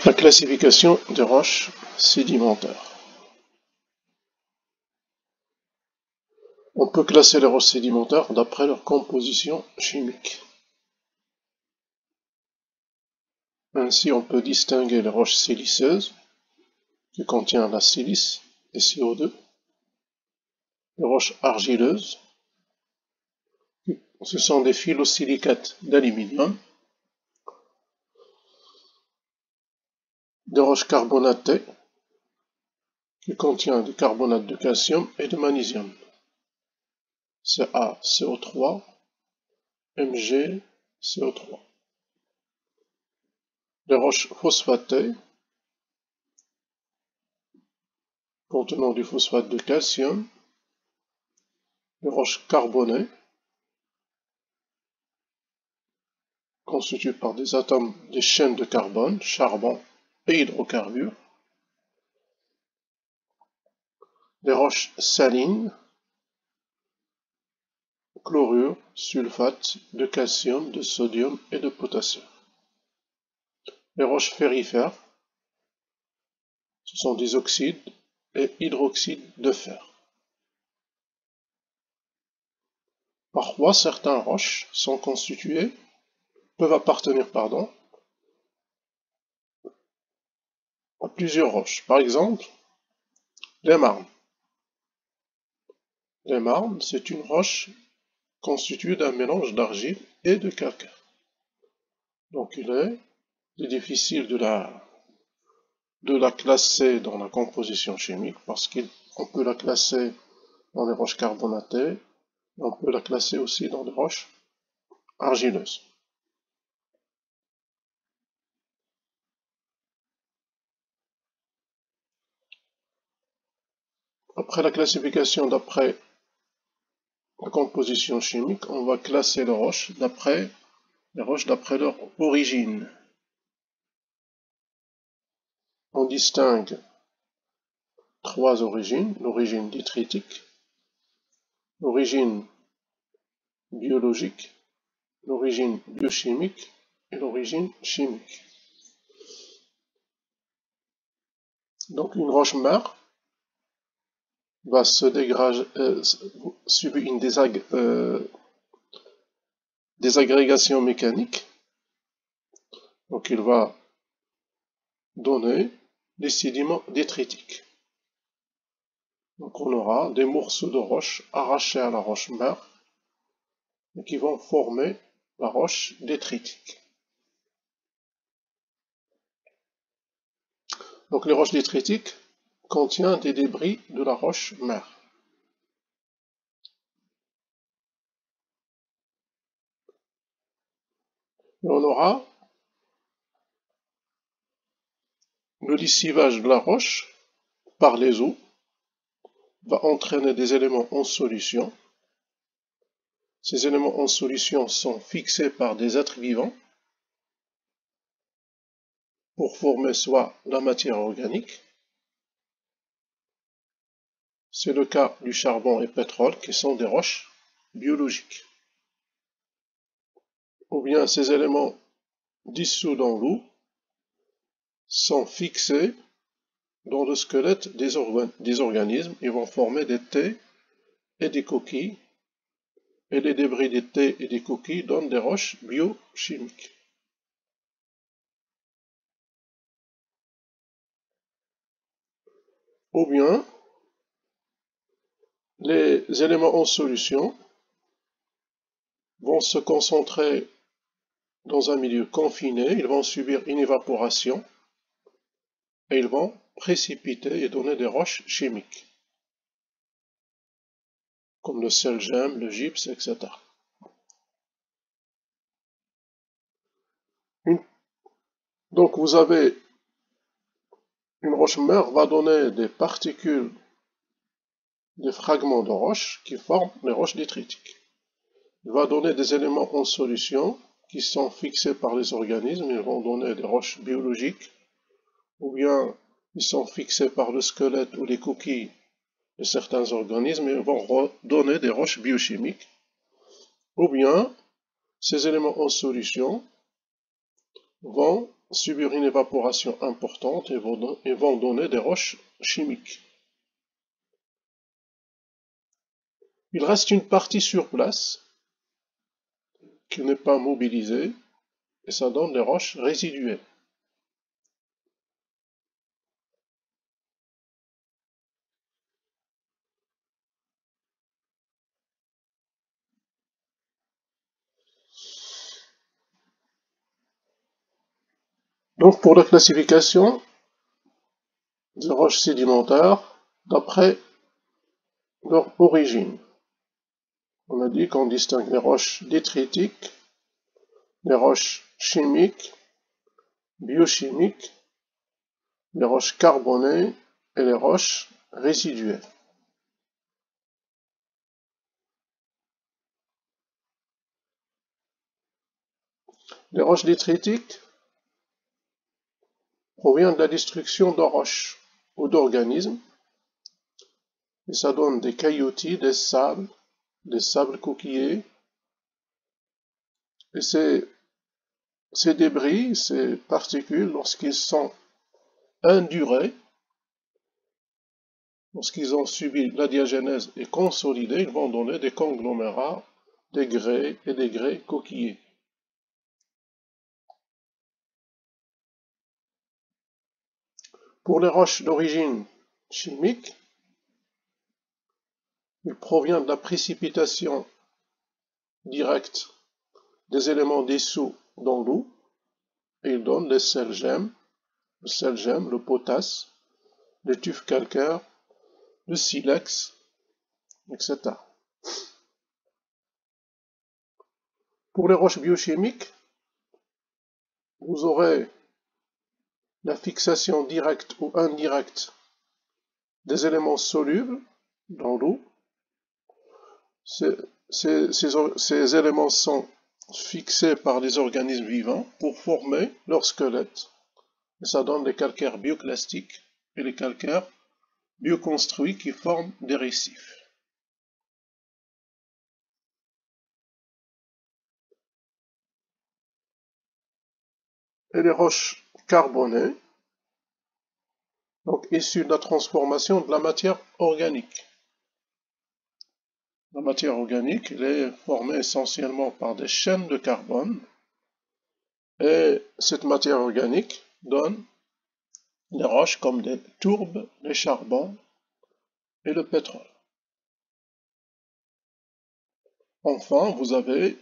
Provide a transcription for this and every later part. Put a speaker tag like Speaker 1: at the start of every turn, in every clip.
Speaker 1: La classification des roches sédimentaires. On peut classer les roches sédimentaires d'après leur composition chimique. Ainsi, on peut distinguer les roches siliceuses, qui contiennent la silice et CO2, les roches argileuses, ce sont des phyllosilicates d'aluminium, des roches carbonatées, qui contiennent du carbonate de calcium et de magnésium, CaCO3, MgCO3. Les roches phosphatées, contenant du phosphate de calcium, les roches carbonées, constituées par des atomes des chaînes de carbone, charbon et hydrocarbures, les roches salines, chlorure, sulfate de calcium, de sodium et de potassium. Les roches ferrifères, ce sont des oxydes et hydroxydes de fer. Parfois, certaines roches peuvent appartenir à plusieurs roches. Par exemple, les marnes. Les marnes, c'est une roche constituée d'un mélange d'argile et de calcaire. Donc il est difficile de la classer dans la composition chimique parce qu'on peut la classer dans les roches carbonatées, et on peut la classer aussi dans les roches argileuses. Après la classification d'après la composition chimique, on va classer les roches d'après leur origine. On distingue trois origines: l'origine détritique, l'origine biologique, l'origine biochimique et l'origine chimique. Donc une roche mère va subir une désagrégation mécanique. Donc il va donner des sédiments détritiques. Donc on aura des morceaux de roche arrachés à la roche mère et qui vont former la roche détritique. Donc les roches détritiques contiennent des débris de la roche mère. Et on aura le lessivage de la roche par les eaux va entraîner des éléments en solution. Ces éléments en solution sont fixés par des êtres vivants pour former soit la matière organique, c'est le cas du charbon et pétrole qui sont des roches biologiques, ou bien ces éléments dissous dans l'eau sont fixés dans le squelette des organismes et vont former des thés et des coquilles, et les débris des thés et des coquilles donnent des roches biochimiques. Ou bien les éléments en solution vont se concentrer dans un milieu confiné, ils vont subir une évaporation et ils vont précipiter et donner des roches chimiques, comme le sel gemme, le gypse, etc. Donc vous avez une roche mère va donner des particules, des fragments de roche qui forment les roches détritiques. Il va donner des éléments en solution qui sont fixés par les organismes, ils vont donner des roches biologiques, ou bien ils sont fixés par le squelette ou les coquilles de certains organismes et ils vont donner des roches biochimiques, ou bien ces éléments en solution vont subir une évaporation importante et vont donner des roches chimiques. Il reste une partie sur place qui n'est pas mobilisée et ça donne des roches résiduelles. Donc pour la classification des roches sédimentaires d'après leur origine, on a dit qu'on distingue les roches détritiques, les roches chimiques, biochimiques, les roches carbonées et les roches résiduelles. Les roches détritiques proviennent de la destruction de roches ou d'organismes et ça donne des cailloutis, des sables coquillés. Et ces débris, ces particules, lorsqu'ils sont indurés, lorsqu'ils ont subi la diagénèse et consolidés, ils vont donner des conglomérats, des grès et des grès coquillés. Pour les roches d'origine chimique, il provient de la précipitation directe des éléments dissous dans l'eau et il donne les sels gemmes, le potasse, les tufs calcaires, le silex, etc. Pour les roches biochimiques, vous aurez la fixation directe ou indirecte des éléments solubles dans l'eau. Ces éléments sont fixés par les organismes vivants pour former leur squelette. Et ça donne les calcaires bioclastiques et les calcaires bioconstruits qui forment des récifs. Et les roches carbonées, donc issues de la transformation de la matière organique. La matière organique, elle est formée essentiellement par des chaînes de carbone et cette matière organique donne des roches comme les tourbes, les charbons et le pétrole. Enfin, vous avez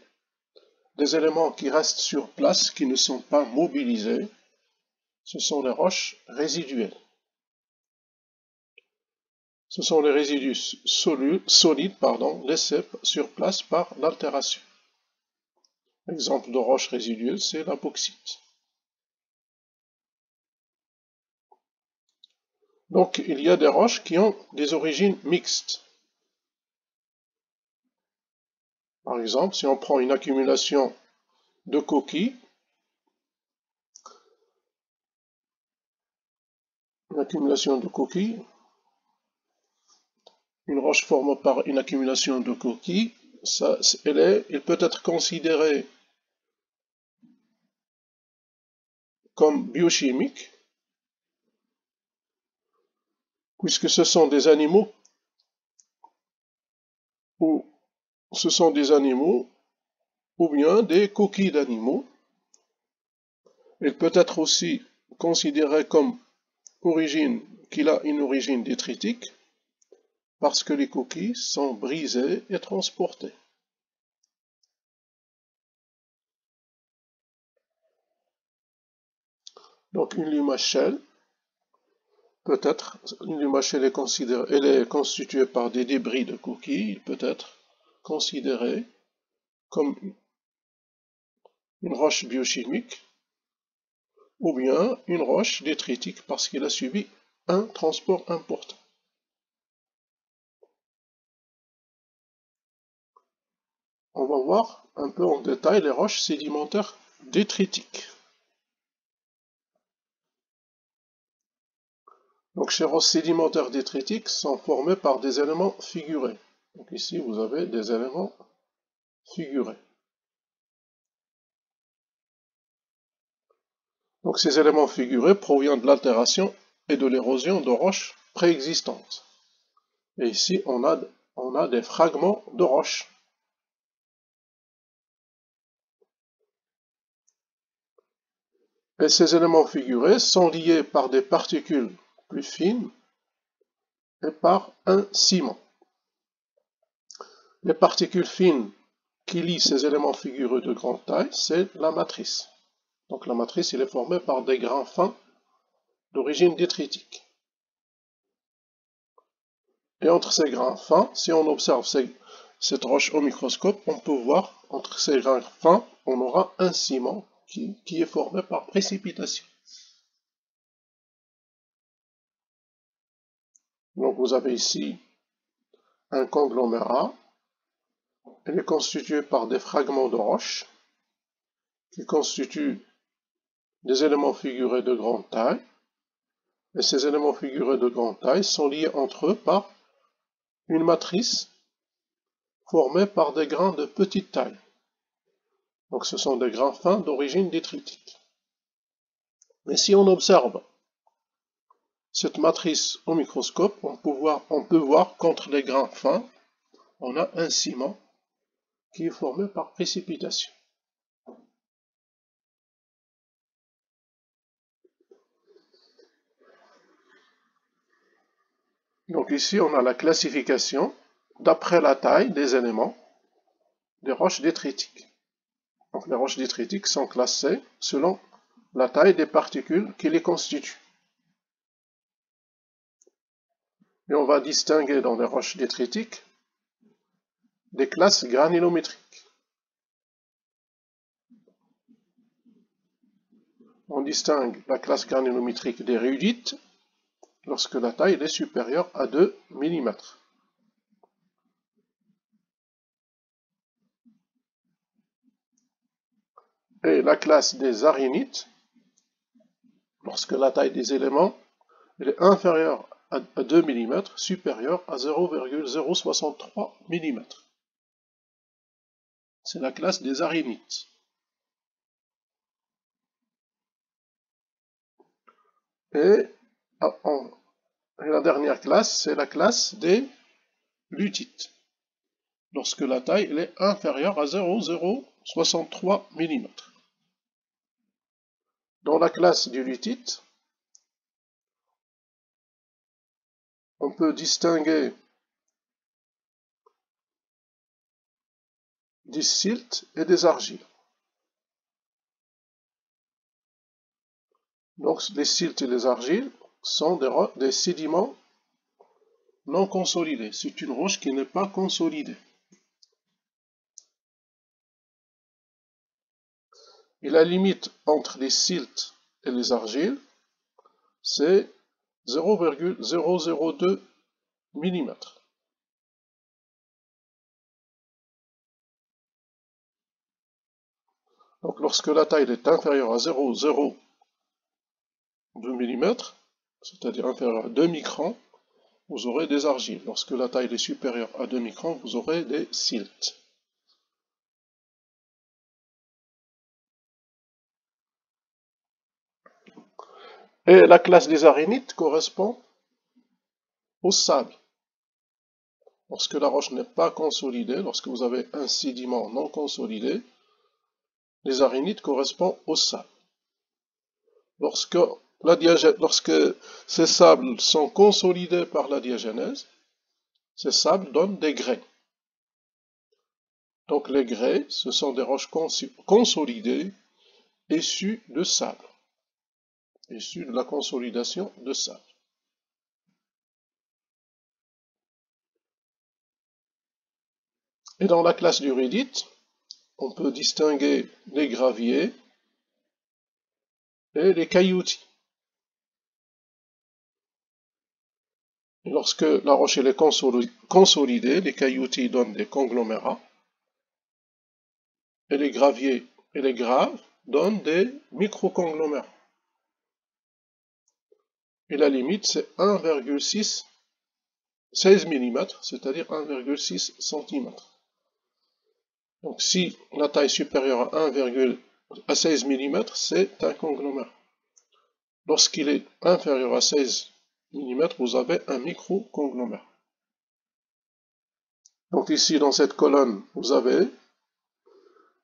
Speaker 1: des éléments qui restent sur place, qui ne sont pas mobilisés. Ce sont les roches résiduelles. Ce sont les résidus solides laissés sur place par l'altération. L'exemple de roche résiduelle, c'est la bauxite. Donc, il y a des roches qui ont des origines mixtes. Par exemple, si on prend une accumulation de coquilles, une roche formée par une accumulation de coquilles, elle peut être considérée comme biochimique, puisque ce sont des animaux ou bien des coquilles d'animaux. Elle peut être aussi considérée comme qu'il a une origine détritique, parce que les coquilles sont brisées et transportées. Donc une lumachelle, une lumachelle elle est constituée par des débris de coquilles, il peut être considérée comme une roche biochimique ou bien une roche détritique parce qu'il a subi un transport important. On va voir un peu en détail les roches sédimentaires détritiques. Donc ces roches sédimentaires détritiques sont formées par des éléments figurés. Donc ici vous avez des éléments figurés. Donc ces éléments figurés proviennent de l'altération et de l'érosion de roches préexistantes. Et ici, on a des fragments de roches. Et ces éléments figurés sont liés par des particules plus fines et par un ciment. Les particules fines qui lient ces éléments figurés de grande taille, c'est la matrice. Donc la matrice, elle est formée par des grains fins d'origine détritique. Et entre ces grains fins, si on observe cette roche au microscope, on peut voir, entre ces grains fins, on aura un ciment qui est formé par précipitation. Donc vous avez ici un conglomérat. Il est constitué par des fragments de roche qui constituent des éléments figurés de grande taille. Et ces éléments figurés de grande taille sont liés entre eux par une matrice formée par des grains de petite taille. Donc ce sont des grains fins d'origine détritique. Mais si on observe cette matrice au microscope, on peut voir qu'entre les grains fins, on a un ciment qui est formé par précipitation. Donc ici, on a la classification d'après la taille des éléments des roches détritiques. Donc les roches détritiques sont classées selon la taille des particules qui les constituent. Et on va distinguer dans les roches détritiques des classes granulométriques. On distingue la classe granulométrique des rhyodites lorsque la taille est supérieure à 2 mm. Et la classe des arynites lorsque la taille des éléments est inférieure à 2 mm, supérieure à 0,063 mm. C'est la classe des arynites. Et la dernière classe, c'est la classe des lutites, lorsque la taille est inférieure à 0,063 mm. Dans la classe du lutite, on peut distinguer des siltes et des argiles. Donc les siltes et les argiles sont des sédiments non consolidés. C'est une roche qui n'est pas consolidée. Et la limite entre les siltes et les argiles, c'est 0,002 mm. Donc lorsque la taille est inférieure à 0,02 mm, c'est-à-dire inférieure à 2 microns, vous aurez des argiles. Lorsque la taille est supérieure à 2 microns, vous aurez des siltes. Et la classe des arynites correspond au sable. Lorsque la roche n'est pas consolidée, lorsque vous avez un sédiment non consolidé, les arynites correspondent au sable. Lorsque ces sables sont consolidés par la diagenèse, ces sables donnent des grès. Donc les grès, ce sont des roches consolidées issues de sable, issues de la consolidation de sable. Et dans la classe du rhyodite, on peut distinguer les graviers et les cailloutis. Et lorsque la roche est consolidée, les cailloutis donnent des conglomérats, et les graviers et les graves donnent des microconglomérats. Et la limite, c'est 1,16 mm, c'est-à-dire 1,6 cm. Donc si la taille est supérieure à 1,16 mm, c'est un conglomérat. Lorsqu'il est inférieur à 16 mm, vous avez un micro-conglomérat. Donc ici, dans cette colonne, vous avez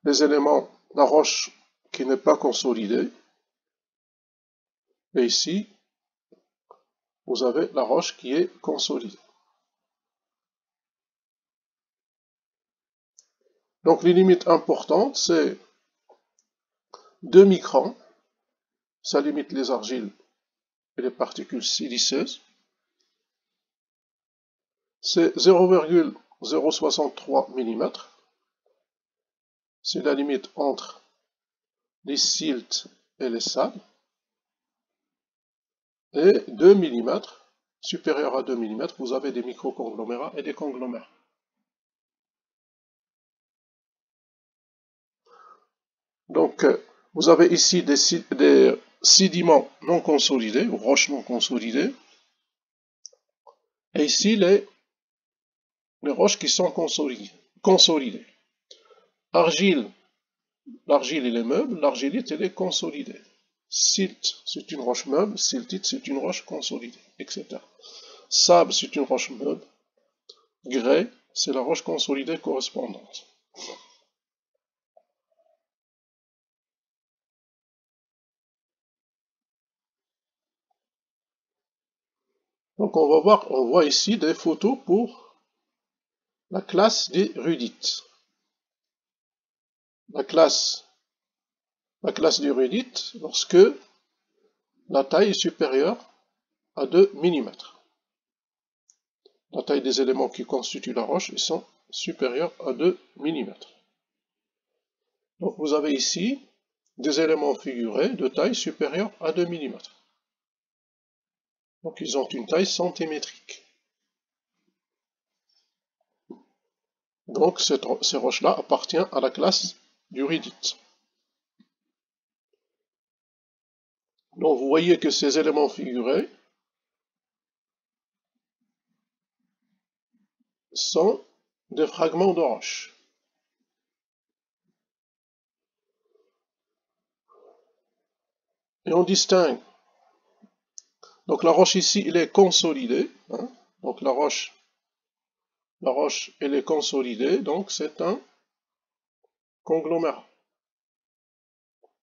Speaker 1: les éléments, la roche qui n'est pas consolidée. Et ici, vous avez la roche qui est consolidée. Donc les limites importantes, c'est 2 microns, ça limite les argiles et les particules siliceuses. C'est 0,063 mm, c'est la limite entre les siltes et les sables. Et 2 mm, supérieur à 2 mm, vous avez des microconglomérats et des conglomérats. Donc, vous avez ici des sédiments non consolidés, ou roches non consolidées, et ici les roches qui sont consolidées. Argile, l'argile elle est meuble, l'argilite elle est consolidée. Silt, c'est une roche meuble, siltite, c'est une roche consolidée, etc. Sable, c'est une roche meuble. Grès, c'est la roche consolidée correspondante. Donc on voit ici des photos pour la classe des rudites. La classe des rudites lorsque la taille est supérieure à 2 mm. La taille des éléments qui constituent la roche sont supérieurs à 2 mm. Donc vous avez ici des éléments figurés de taille supérieure à 2 mm. Donc ils ont une taille centimétrique. Donc ces roches-là appartiennent à la classe du rudite. Donc vous voyez que ces éléments figurés sont des fragments de roche. Et on distingue. Donc la roche ici, elle est consolidée. Hein. Donc la roche, elle est consolidée. Donc c'est un conglomérat.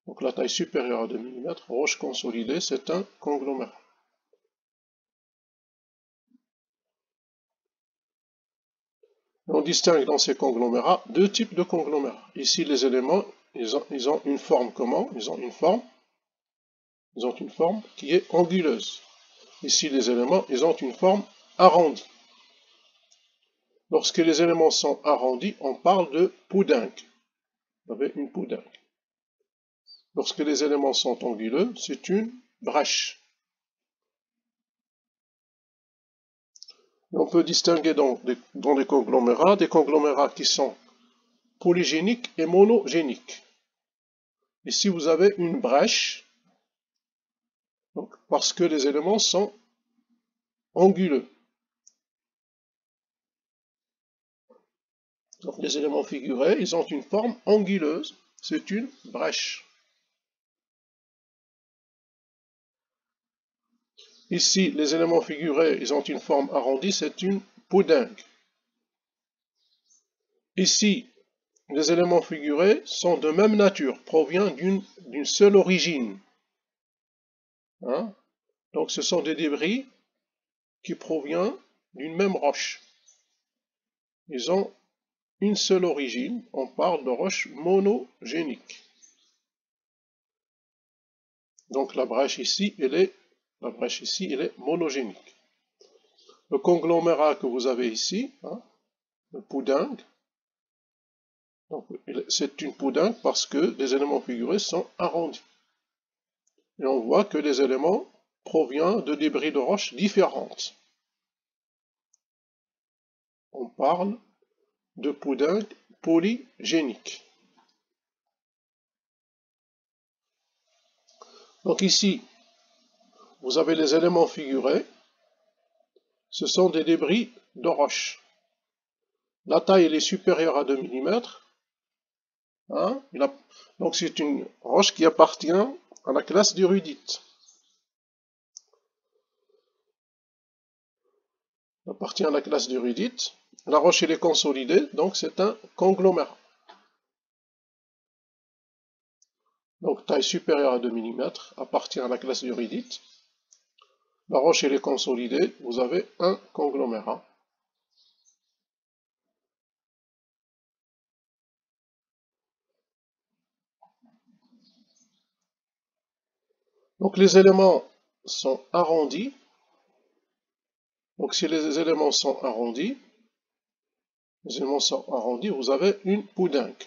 Speaker 1: Donc la taille supérieure à 2 mm, roche consolidée, c'est un conglomérat. Et on distingue dans ces conglomérats deux types de conglomérats. Ici les éléments, ils ont une forme comment? Ils ont une forme qui est anguleuse. Ici les éléments, ils ont une forme arrondie. Lorsque les éléments sont arrondis, on parle de poudinque. Vous avez une poudinque. Lorsque les éléments sont anguleux, c'est une brèche. Et on peut distinguer dans les conglomérats des conglomérats qui sont polygéniques et monogéniques. Ici, vous avez une brèche, donc, parce que les éléments sont anguleux. Donc, les éléments figurés, ils ont une forme anguleuse, c'est une brèche. Ici, les éléments figurés, ils ont une forme arrondie, c'est une poudinque. Ici, les éléments figurés sont de même nature, proviennent d'une seule origine. Hein? Donc ce sont des débris qui proviennent d'une même roche. Ils ont une seule origine, on parle de roche monogénique. Donc la brèche ici, elle est monogénique. Le conglomérat que vous avez ici, hein, le poudingue, c'est une poudingue parce que les éléments figurés sont arrondis. Et on voit que les éléments proviennent de débris de roches différentes. On parle de poudingue polygénique. Donc ici, vous avez les éléments figurés, ce sont des débris de roche. La taille elle est supérieure à 2 mm. Hein, donc c'est une roche qui appartient à la classe du rudite. appartient à la classe d'Urudite. La roche elle est consolidée, donc c'est un conglomérat. Donc taille supérieure à 2 mm, appartient à la classe d'Urudite. La roche elle est consolidée, vous avez un conglomérat. Donc les éléments sont arrondis. Donc si les éléments sont arrondis, vous avez une poudingue.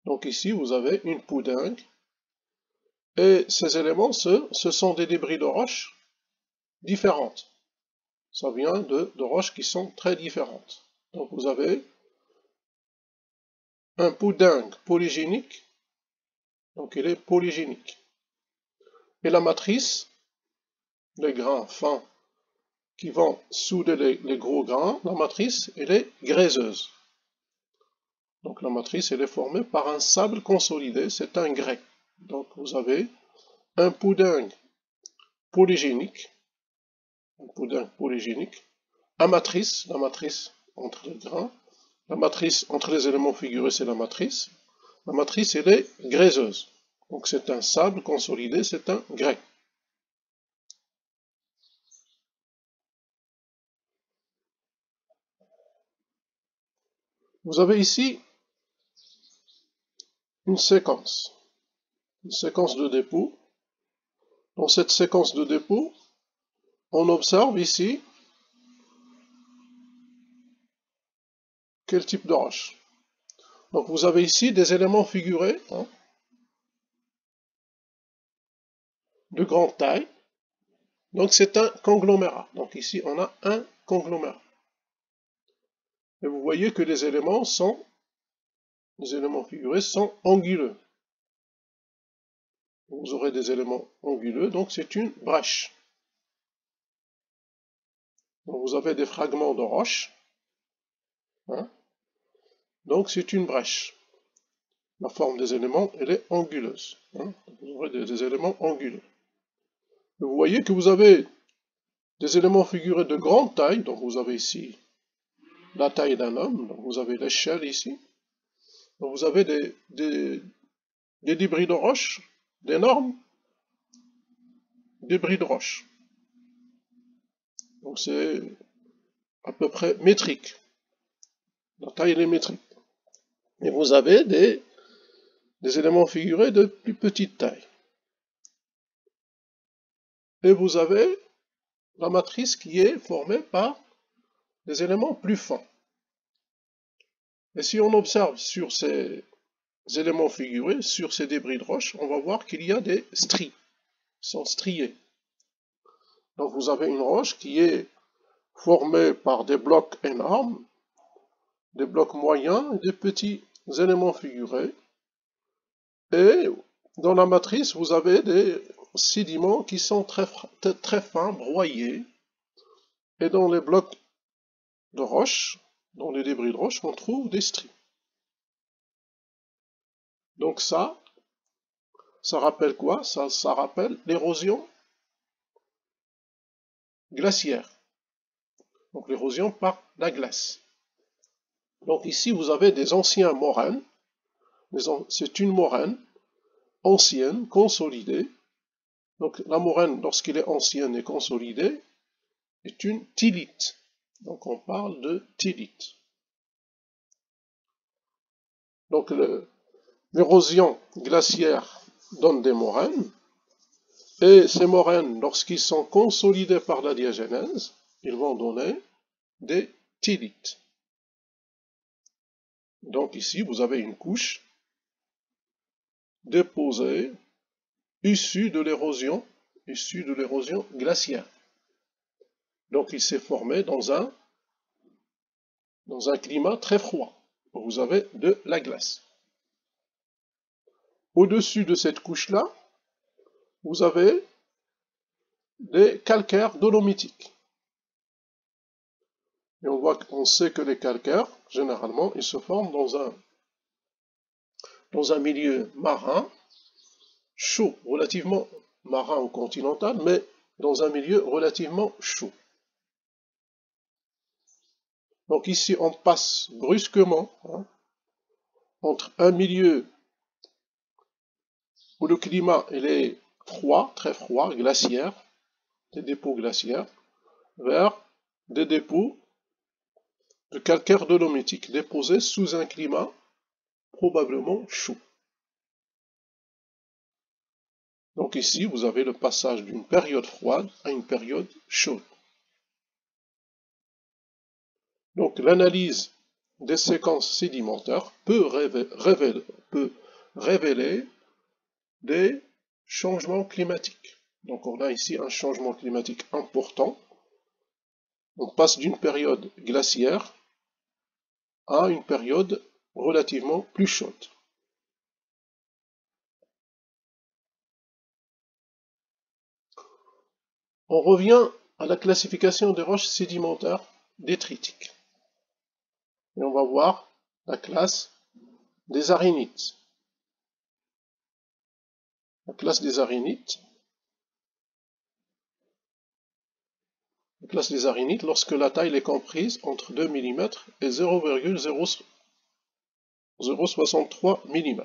Speaker 1: Donc ici, vous avez une poudingue. Et ces éléments, ce sont des débris de roches différentes. Ça vient de roches qui sont très différentes. Donc vous avez un poudingue polygénique. Donc il est polygénique. Et la matrice, les grains fins qui vont souder les gros grains, la matrice, elle est gréseuse. Donc la matrice, elle est formée par un sable consolidé, c'est un grès. Donc vous avez un poudingue polygénique, la matrice entre les grains, la matrice entre les éléments figurés, c'est la matrice. La matrice, elle est gréseuse. Donc c'est un sable consolidé, c'est un grès. Vous avez ici une séquence de dépôt. Dans cette séquence de dépôt, on observe ici quel type de roche. Donc vous avez ici des éléments figurés de grande taille. Donc c'est un conglomérat. Donc ici on a un conglomérat. Et vous voyez que les éléments figurés sont anguleux. Vous aurez des éléments anguleux, donc c'est une brèche. Donc vous avez des fragments de roche. Donc c'est une brèche. La forme des éléments, elle est anguleuse. Vous aurez des éléments anguleux. Vous voyez que vous avez des éléments figurés de grande taille. Donc vous avez ici la taille d'un homme. Donc vous avez l'échelle ici. Donc vous avez des débris de roche, d'énormes débris de roche. Donc c'est à peu près métrique. La taille elle est métrique. Et vous avez des éléments figurés de plus petite taille. Et vous avez la matrice qui est formée par des éléments plus fins. Et si on observe sur ces éléments figurés, sur ces débris de roche, on va voir qu'il y a des stries, ils sont striés. Donc vous avez une roche qui est formée par des blocs énormes, des blocs moyens et des petits éléments figurés. Et dans la matrice, vous avez des sédiments qui sont très fins, broyés. Et dans les blocs de roche, dans les débris de roche, on trouve des stries. Donc ça rappelle quoi? Ça rappelle l'érosion glaciaire. Donc l'érosion par la glace. Donc ici, vous avez des anciens moraines. C'est une moraine ancienne, consolidée. Donc la moraine, lorsqu'elle est ancienne et consolidée, est une thylite. Donc on parle de thylite. Donc l'érosion glaciaire donne des moraines. Et ces moraines, lorsqu'ils sont consolidés par la diagénèse, ils vont donner des thylites. Donc ici, vous avez une couche déposée, issue de l'érosion glaciaire. Donc il s'est formé dans un climat très froid. Vous avez de la glace. Au-dessus de cette couche-là, vous avez des calcaires dolomitiques. Et on sait que les calcaires, généralement, ils se forment dans un milieu marin, chaud, relativement marin ou continental, mais dans un milieu relativement chaud. Donc ici, on passe brusquement entre un milieu où le climat il est froid, très froid, glaciaire, des dépôts glaciaires, vers des dépôts de calcaire dolomitique déposés sous un climat probablement chaud. Donc ici, vous avez le passage d'une période froide à une période chaude. Donc l'analyse des séquences sédimentaires peut révéler des changements climatiques. Donc on a ici un changement climatique important. On passe d'une période glaciaire à une période relativement plus chaude. On revient à la classification des roches sédimentaires détritiques. Et on va voir la classe des arénites. La classe des arénites. La classe des arénites lorsque la taille est comprise entre 2 mm et 0,063 mm.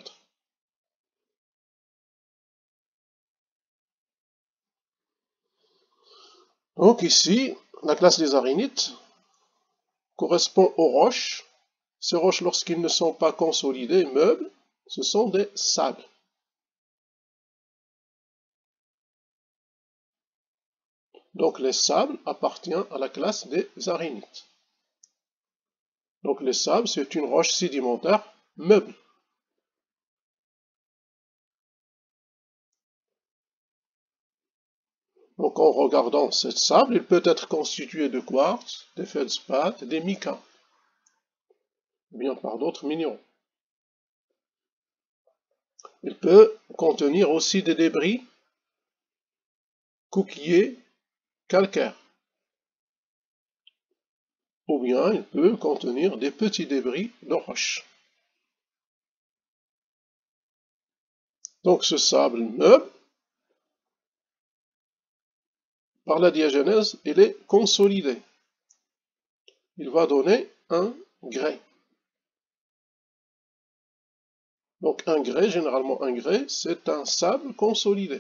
Speaker 1: Donc ici, la classe des arénites correspond aux roches. Ces roches, lorsqu'ils ne sont pas consolidés, meubles, ce sont des sables. Donc les sables appartiennent à la classe des arénites. Donc les sables, c'est une roche sédimentaire meuble. Donc en regardant ce sable, il peut être constitué de quartz, des feldspaths, des micas, ou bien par d'autres minéraux. Il peut contenir aussi des débris coquillés calcaires. Ou bien il peut contenir des petits débris de roche. Donc ce sable meuble, par la diagenèse, il est consolidé. Il va donner un grès. Donc un grès, généralement un grès, c'est un sable consolidé.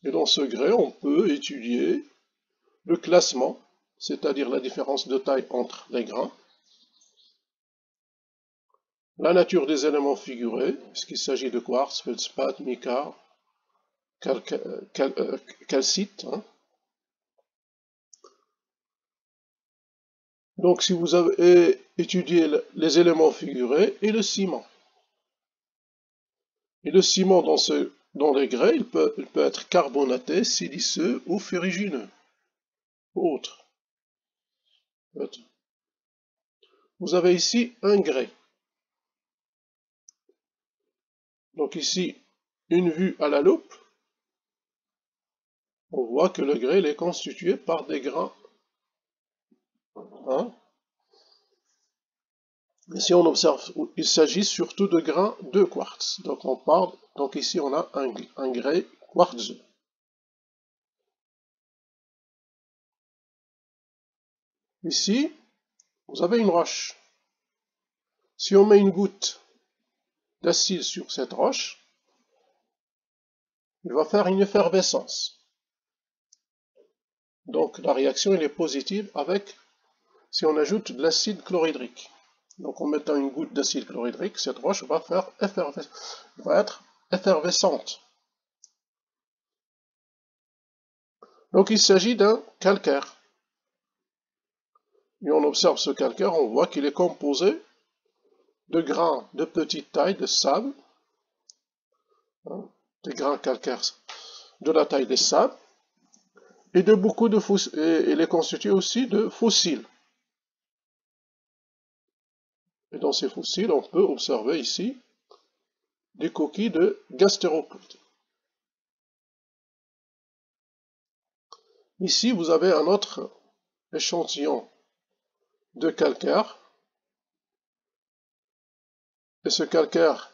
Speaker 1: Et dans ce grès, on peut étudier le classement, c'est-à-dire la différence de taille entre les grains, la nature des éléments figurés, est-ce qu'il s'agit de quartz, feldspath, mica, calcite. Donc si vous avez étudié les éléments figurés et le ciment. Et le ciment dans les grès, il peut être carbonaté, siliceux ou ferrugineux. Ou autre. Vous avez ici un grès. Donc ici, une vue à la loupe, on voit que le grès est constitué par des grains. Ici on observe, il s'agit surtout de grains de quartz. Donc ici on a un grès quartzeux. Ici, vous avez une roche. Si on met une goutte d'acide sur cette roche, il va faire une effervescence. Donc la réaction elle est positive avec si on ajoute de l'acide chlorhydrique. Donc en mettant une goutte d'acide chlorhydrique, cette roche va être effervescente. Donc il s'agit d'un calcaire. Et on observe ce calcaire, on voit qu'il est composé de grains de petite taille, de sable, des grains calcaires de la taille des sables, et de beaucoup de fossiles. Et il est constitué aussi de fossiles. Et dans ces fossiles, on peut observer ici des coquilles de gastéropodes. Ici, vous avez un autre échantillon de calcaire. Et ce calcaire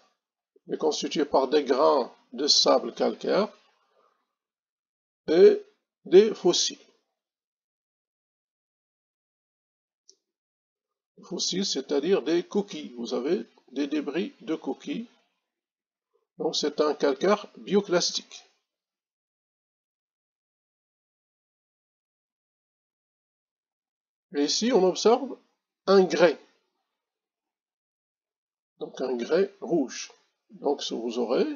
Speaker 1: est constitué par des grains de sable calcaire. et des fossiles. Fossiles, c'est-à-dire des coquilles. Vous avez des débris de coquilles. Donc c'est un calcaire bioclastique. Et ici, on observe un grès. Donc un grès rouge. Donc vous aurez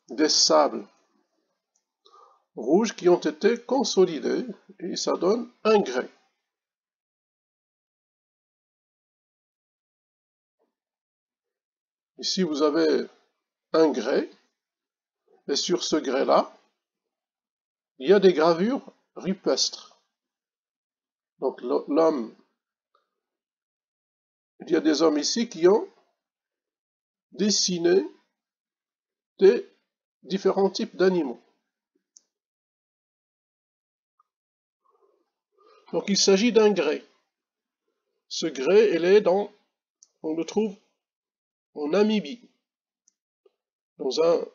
Speaker 1: des sables rouges qui ont été consolidés et ça donne un grès. Ici, vous avez un grès et sur ce grès-là, il y a des gravures rupestres. Donc l'homme, il y a des hommes ici qui ont dessiné des différents types d'animaux. Donc il s'agit d'un grès. Ce grès, on le trouve en Namibie, dans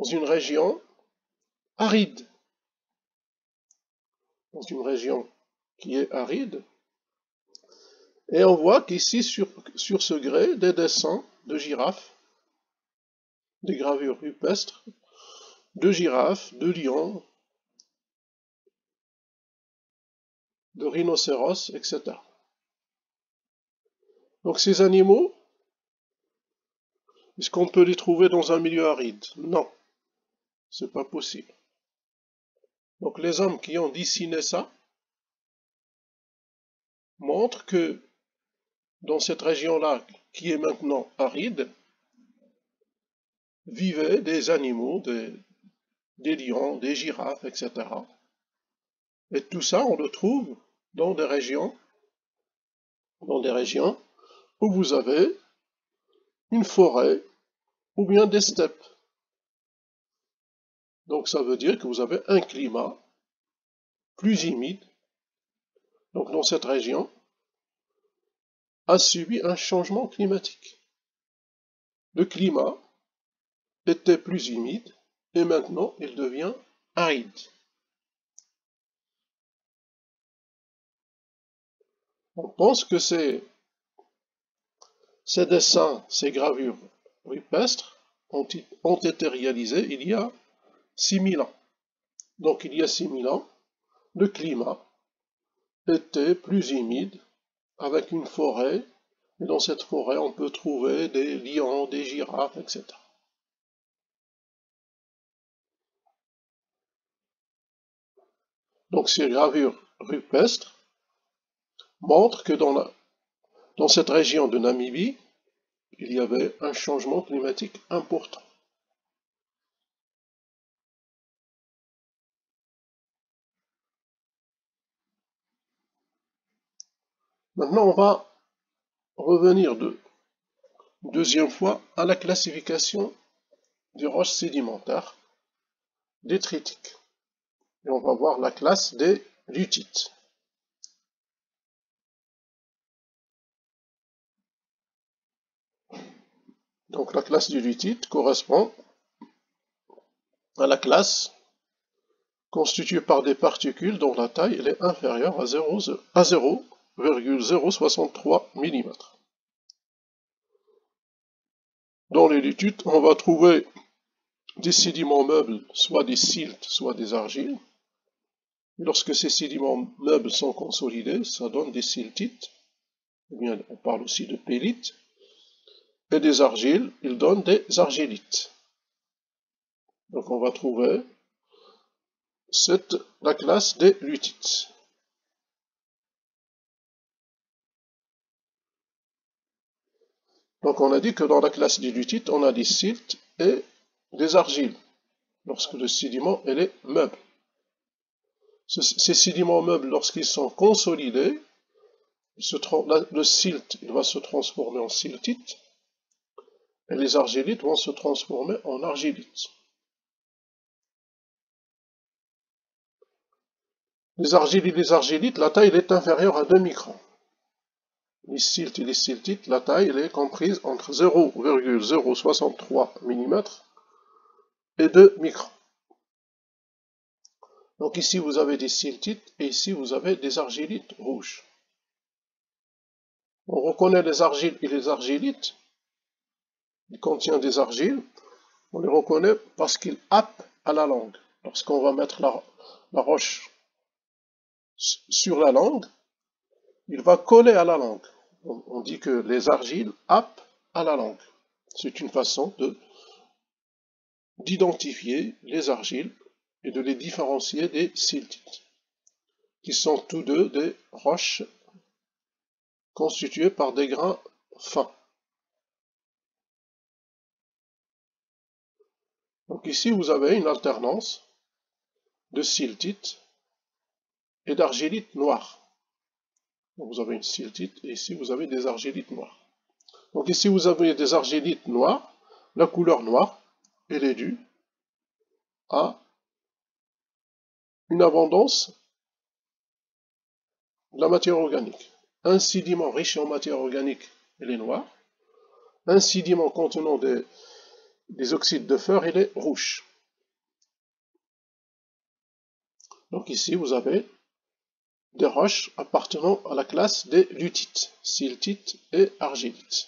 Speaker 1: une région aride. Dans une région qui est aride. Et on voit qu'ici, sur ce grès, des dessins de girafes, des gravures rupestres, de girafes, de lions, de rhinocéros, etc. Donc ces animaux, est-ce qu'on peut les trouver dans un milieu aride? Non, c'est pas possible. Donc les hommes qui ont dessiné ça montrent que dans cette région-là, qui est maintenant aride, vivaient des animaux, des lions, des girafes, etc. Et tout ça, on le trouve dans des régions où vous avez une forêt ou bien des steppes. Donc ça veut dire que vous avez un climat plus humide. Donc dans cette région a subi un changement climatique. Le climat était plus humide et maintenant il devient aride. On pense que ces dessins, ces gravures rupestres ont été réalisés il y a 6000 ans. Donc il y a 6000 ans, le climat était plus humide avec une forêt, et dans cette forêt on peut trouver des lions, des girafes, etc. Donc ces gravures rupestres montrent que dans cette région de Namibie, il y avait un changement climatique important. Maintenant, on va revenir deuxième fois à la classification des roches sédimentaires détritiques. Et on va voir la classe des lutites. Donc la classe du lutite correspond à la classe constituée par des particules dont la taille est inférieure à 0,063 mm. Dans les lutites, on va trouver des sédiments meubles, soit des siltes, soit des argiles. Lorsque ces sédiments meubles sont consolidés, ça donne des siltites, ou bien on parle aussi de pélites, et des argiles, ils donnent des argilites. Donc on va trouver la classe des lutites. Donc on a dit que dans la classe des lutites, on a des siltes et des argiles, lorsque le sédiment est meuble. Ces sédiments meubles, lorsqu'ils sont consolidés, le silt il va se transformer en siltite, et les argilites vont se transformer en argilites. Les argiles et les argilites, la taille est inférieure à 2 microns. Les siltes et les siltites, la taille est comprise entre 0,063 mm et 2 microns. Donc ici vous avez des siltites et ici vous avez des argilites rouges. On reconnaît les argiles et les argilites. Il contient des argiles. On les reconnaît parce qu'ils happent à la langue. Lorsqu'on va mettre la roche sur la langue, il va coller à la langue. On dit que les argiles happent à la langue. C'est une façon d'identifier les argiles et de les différencier des siltites, qui sont tous deux des roches constituées par des grains fins. Donc ici, vous avez une alternance de siltite et d'argilite noire. Donc vous avez une siltite et ici, vous avez des argilites noires. Donc ici, vous avez des argilites noires. La couleur noire, elle est due à une abondance de la matière organique. Un sédiment riche en matière organique, il est noir. Un sédiment contenant des oxydes de fer, il est rouge. Donc ici, vous avez des roches appartenant à la classe des lutites, siltites et argilites.